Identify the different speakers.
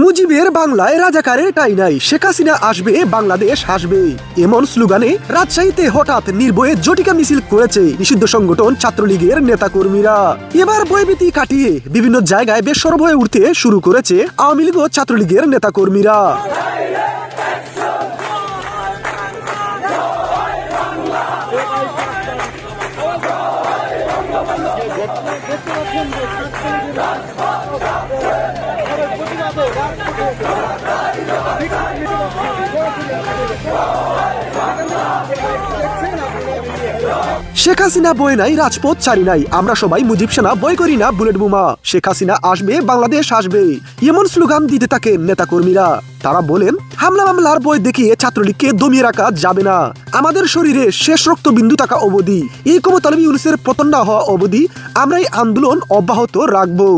Speaker 1: মুজিবের বাংলায় রাজাকারের টাই নাই, শেখ হাসিনা আসবে বাংলাদেশ হাসবে, এমন স্লোগানে রাজশাহীতে হঠাৎ নির্ভয়ে জটিকা মিছিল করেছে নিষিদ্ধ সংগঠন ছাত্রলীগের নেতাকর্মীরা। এবার ভয়ভীতি কাটিয়ে বিভিন্ন জায়গায় বেসরব হয়ে উঠতে শুরু করেছে আওয়ামী লীগ ও ছাত্রলীগের নেতাকর্মীরা। শেখ হাসিনা বই নাই, রাজপথ ছাড়ি নাই, আমরা সবাই মুজিব সেনা, বই করি না বুলেট বোমা, শেখ হাসিনা আসবে বাংলাদেশ আসবে, এমন স্লোগান দিতে থাকেন নেতাকর্মীরা। তারা বলেন, হামলা মামলার বই দেখিয়ে ছাত্রলীগকে দমিয়ে রাখা যাবে না, আমাদের শরীরে শেষ রক্তবিন্দু থাকা অবধি, এই ক্ষমতালবী ইউনূসের পতন না হওয়া অবধি আমরা এই আন্দোলন অব্যাহত রাখবো।